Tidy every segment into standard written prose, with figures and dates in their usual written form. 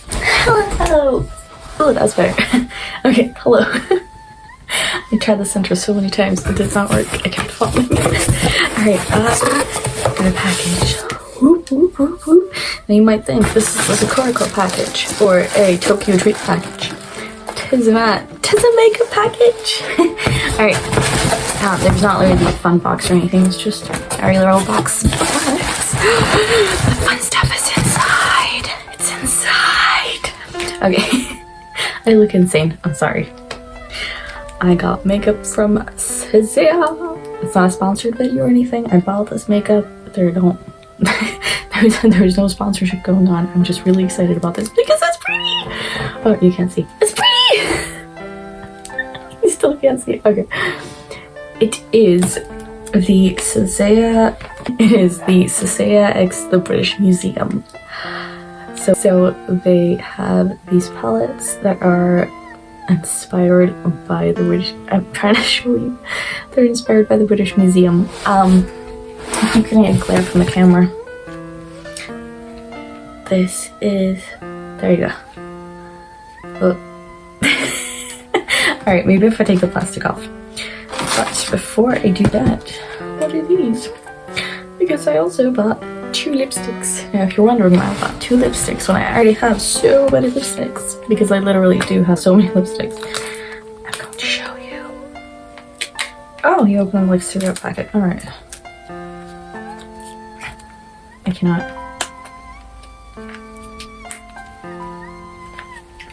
Hello! Oh, that was better. Okay, hello. I tried the center so many times, it did not work. I kept falling. Alright, got a package. Whoop, whoop, whoop, whoop. Now you might think this is a Coracle package or a Tokyo Treat package. Tis not. Tis a makeup package. Alright, there's not really a fun box or anything, it's just a regular old box. But the fun stuff is inside. It's inside. Okay. I look insane. I'm sorry. I got makeup from Zeesea. It's not a sponsored video or anything. I bought this makeup. There's no sponsorship going on. I'm just really excited about this because it's pretty. Oh, you can't see. It's pretty. You still can't see. Okay. It is the Zeesea. It is the Zeesea X the British Museum. So they have these palettes that are inspired by the British. I'm trying to show you. They're inspired by the British Museum. I'm gonna get glare from the camera. This is. There you go. Oh. Alright, maybe if I take the plastic off. But before I do that, what are these? Because I also bought 2 lipsticks. Now, if you're wondering why I bought 2 lipsticks when I already have so many lipsticks, because I literally do have so many lipsticks, I'm going to show you. Oh, he opened like a cigarette packet. Alright. I cannot.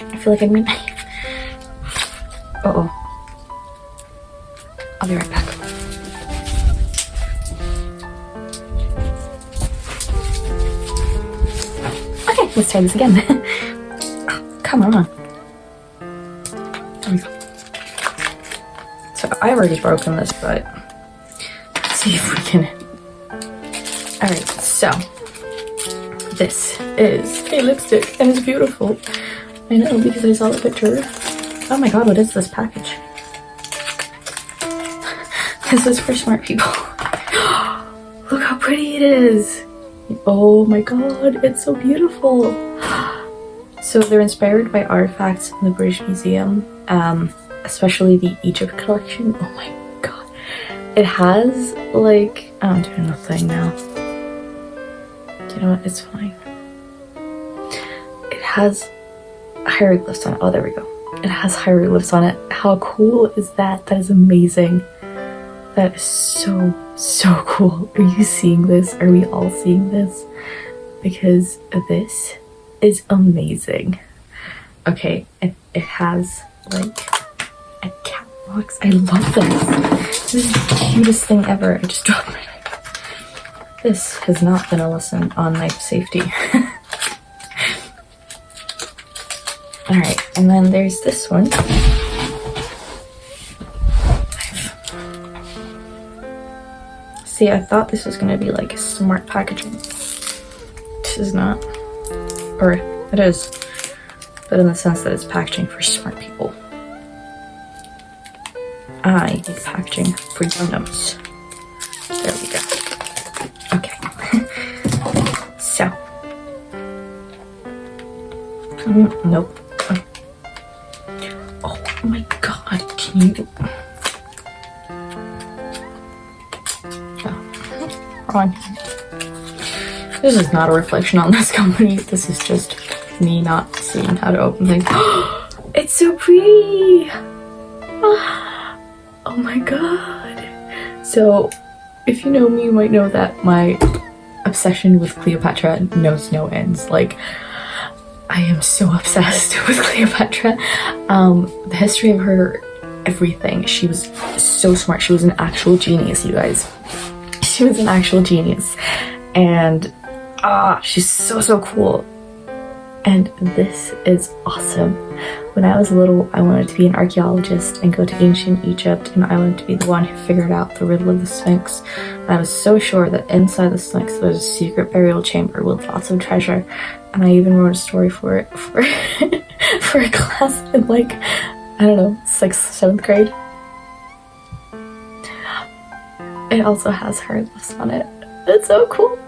I feel like I need a knife. Uh-oh. I'll be right back. Okay, let's try this again. Oh, come on. There we go. So I've already broken this, but let's see if we can. Alright, so this is a lipstick and it's beautiful. I know because I saw the picture. Oh my god, what is this package? This is for smart people. Look how pretty it is. Oh my god, it's so beautiful. So they're inspired by artifacts in the British Museum, especially the Egypt collection. Oh my god. It has like, I'm doing the thing now. You know what, it's fine. It has hieroglyphs on it. Oh, there we go. It has hieroglyphs on it. How cool is that? That is amazing. That is so, so cool. Are you seeing this? Are we all seeing this? Because this is amazing. Okay, it has like a cat box. I love this. This is the cutest thing ever. I just dropped my knife. This has not been a lesson on knife safety. Alright, and then there's this one. See, I thought this was going to be like a smart packaging. This is not. Or, it is. But in the sense that it's packaging for smart people. I need packaging for young-ums. There we go. Okay. So. Nope. Oh my god, can you... On. This is not a reflection on this company. This is just me not seeing how to open things. It's so pretty. Oh my god. So if you know me, you might know that my obsession with Cleopatra knows no ends. Like, I am so obsessed with Cleopatra. The history of her, everything. She was so smart. She was an actual genius, you guys. She was an actual genius, and she's so cool. And this is awesome. When I was little, I wanted to be an archaeologist and go to ancient Egypt, and I wanted to be the one who figured out the riddle of the Sphinx. And I was so sure that inside the Sphinx there was a secret burial chamber with lots of treasure, and I even wrote a story for it for a class in like, I don't know, 6th, 7th grade. It also has hieroglyphs on it. It's so cool.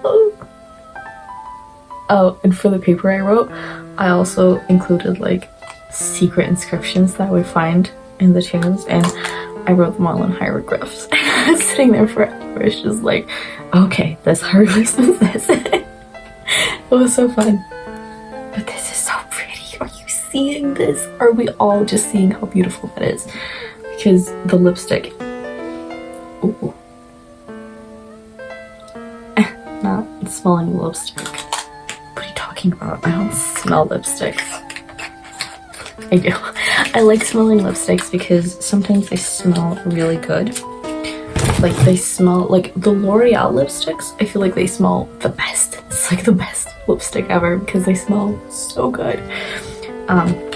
Oh, and for the paper I wrote, I also included like secret inscriptions that I would find in the tunes, and I wrote them all in hieroglyphs. I was sitting there for hours just like, okay, this hieroglyph is this. It was so fun. But this is so pretty. Are you seeing this? Are we all just seeing how beautiful that is? Because the lipstick. Ooh. Not smelling lipstick. What are you talking about? I don't smell lipstick. I do. I like smelling lipsticks because sometimes they smell really good. Like they smell like the L'Oreal lipsticks. I feel like they smell the best. It's like the best lipstick ever because they smell so good.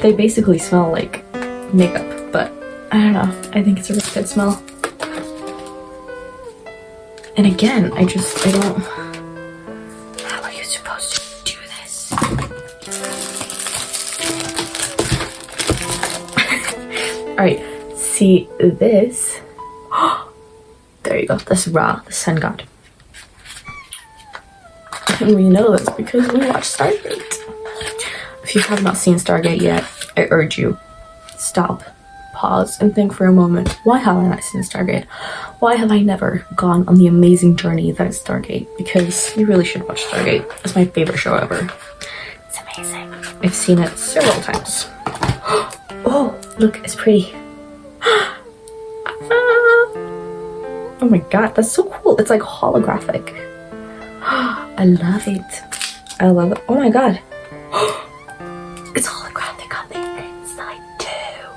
They basically smell like makeup, but I don't know. I think it's a really good smell. And again, I don't. How are you supposed to do this? Alright, see this? There you go, that's Ra, the sun god. And we know this because we watched Stargate. If you have not seen Stargate yet, I urge you, stop, pause, and think for a moment, why have I not seen Stargate? Why have I never gone on the amazing journey that is Stargate? Because you really should watch Stargate. It's my favorite show ever. It's amazing. I've seen it several times. Oh, look, it's pretty. Oh my god, that's so cool. It's like holographic. I love it. I love it. Oh my god. It's holographic on the inside too.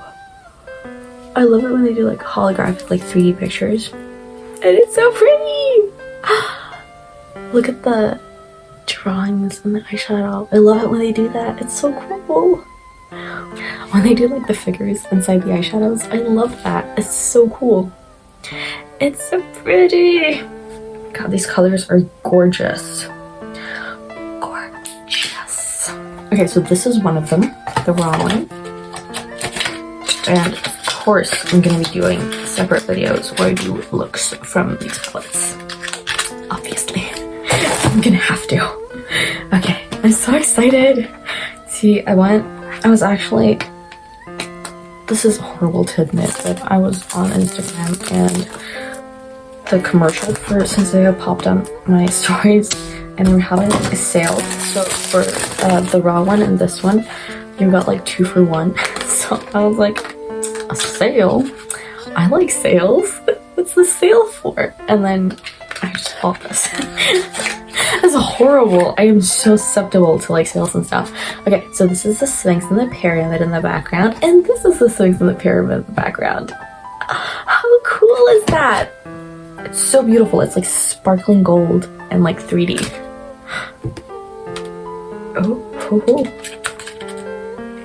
I love it when they do like holographic, like 3D pictures. And it's so pretty. Look at the drawings and the eyeshadow. I love it when they do that. It's so cool. When they do like the figures inside the eyeshadows, I love that. It's so cool. It's so pretty. God, these colors are gorgeous. Gorgeous. Okay, so this is one of them, the raw one. And of course, I'm gonna be doing separate videos where I do looks from these palettes. Obviously. I'm gonna have to. Okay, I'm so excited. See, I was actually, this is horrible to admit, but I was on Instagram and the commercial for Zeesea popped on my stories and we're having a sale. So for the raw one and this one, you got like 2 for 1. So I was like, a sale? I like sales. What's the sale for? And then I just bought this. That's horrible. I am so susceptible to like sales and stuff. Okay, so this is the Sphinx and the pyramid in the background, and this is the Sphinx and the pyramid in the background. How cool is that? It's so beautiful. It's like sparkling gold and like 3D.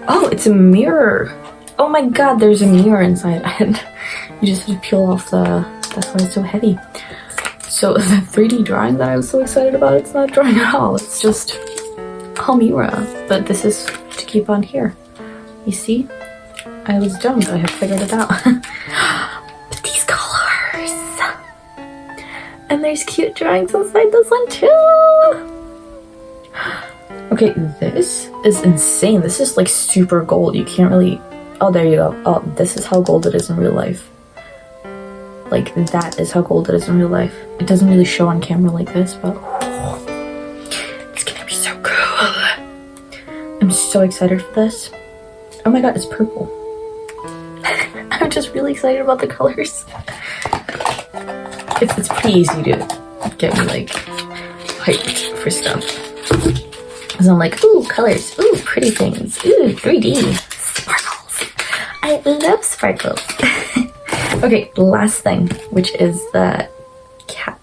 Oh, it's a mirror. Oh my god, there's a mirror inside, and you just have to peel off that's why it's so heavy. So the 3D drawing that I was so excited about, it's not drawing at all. It's just a mirror, but this is to keep on here. You see? I was dumb, but I have figured it out. But these colors! And there's cute drawings inside this one too! Okay, this is insane. This is like super gold. You can't really... Oh, there you go. Oh, this is how gold it is in real life. Like, that is how gold it is in real life. It doesn't really show on camera like this, but... it's gonna be so cool. I'm so excited for this. Oh my god, it's purple. I'm just really excited about the colors. It's pretty easy to get me, like, hyped for stuff. Because I'm like, ooh, colors, ooh, pretty things, ooh, 3D, sparkles. I love sparkles. Okay, last thing, which is the cat.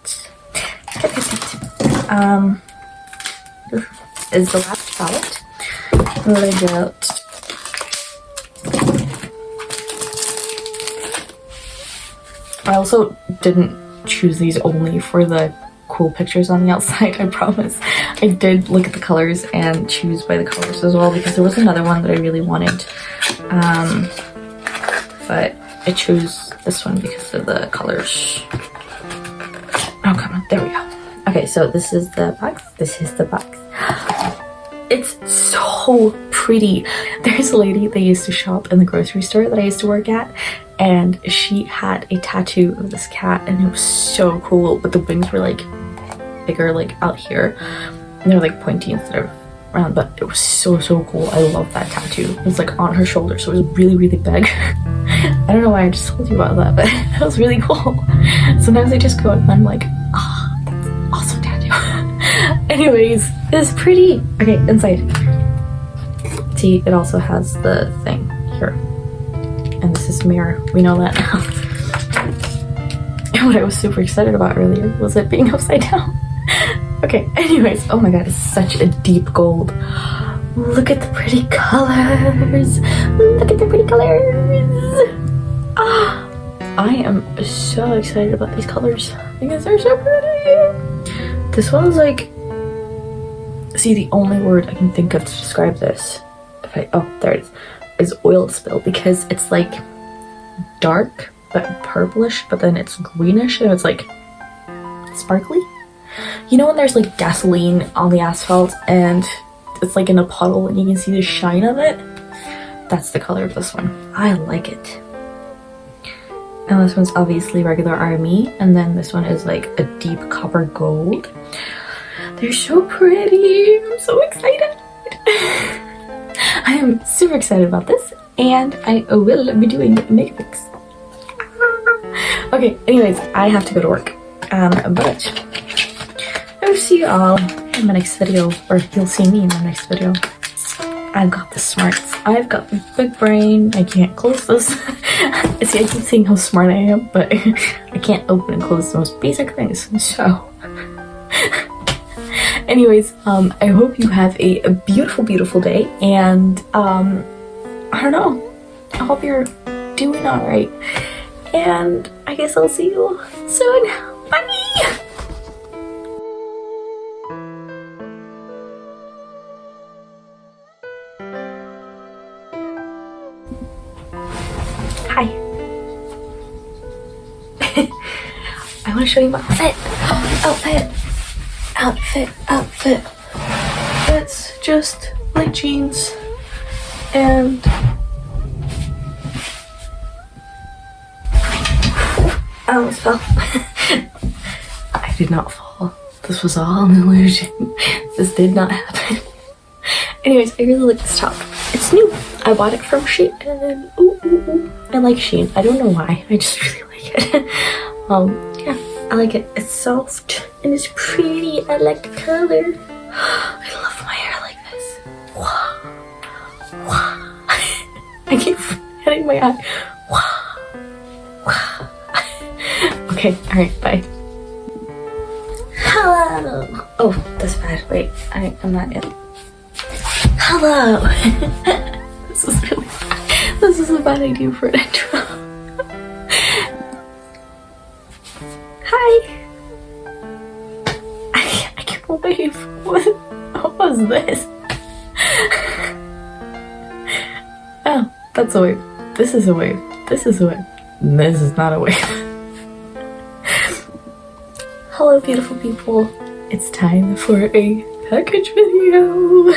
Is the last palette. Laid out. I also didn't choose these only for the cool pictures on the outside, I promise. I did look at the colors and choose by the colors as well, because there was another one that I really wanted. But I chose this one because of the colors. Oh, come on, there we go. Okay, so this is the box. This is the box. It's so pretty. There's a lady that used to shop in the grocery store that I used to work at, and she had a tattoo of this cat, and it was so cool, but the wings were like bigger, like out here, and they're like pointy instead of round, but it was so cool. I love that tattoo. It was like on her shoulder, so it was really big. I don't know why I just told you about that, but it was really cool. Sometimes I just go and I'm like, ah, that's an awesome tattoo. Anyways, it's pretty. Okay, inside. See, it also has the thing here, and this is a mirror. We know that now. And what I was super excited about earlier was it being upside down. Okay, anyways, oh my god, it's such a deep gold. Look at the pretty colors. Look at the pretty colors. Ah, I am so excited about these colors because they're so pretty. This one's like, see, the only word I can think of to describe this, oh, there it is oil spill, because it's like dark but purplish, but then it's greenish and it's like sparkly. You know when there's like gasoline on the asphalt and it's like in a puddle and you can see the shine of it? That's the color of this one. I like it. And this one's obviously regular RME, and then this one is like a deep copper gold. They're so pretty. I'm so excited. I am super excited about this, and I will be doing makeup picks. Okay, anyways, I have to go to work. But I'll see you all in my next video, or you'll see me in my next video. I've got the smarts. I've got the big brain. I can't close this. See, I keep saying how smart I am, but I can't open and close the most basic things. So, anyways, I hope you have a beautiful day, and I don't know. I hope you're doing all right, and I guess I'll see you soon. Bye. Hi. I want to show you my outfit. It's just like jeans and I almost fell. I did not fall. This was all an illusion. This did not happen. Anyways, I really like this top. It's new. I bought it from Shein, and I like Shein. I don't know why. I just really like it. Yeah, I like it. It's soft and it's pretty. I like the color. I love my hair like this. I keep hitting my eye. Okay, alright, bye. Hello. Oh, that's bad. Wait, I'm not in. Hello. This is a bad idea for an intro. Hi. I can't believe what was this? Oh, that's a wave. This is a wave. This is a wave. This is not a wave. Hello, beautiful people. It's time for a package video.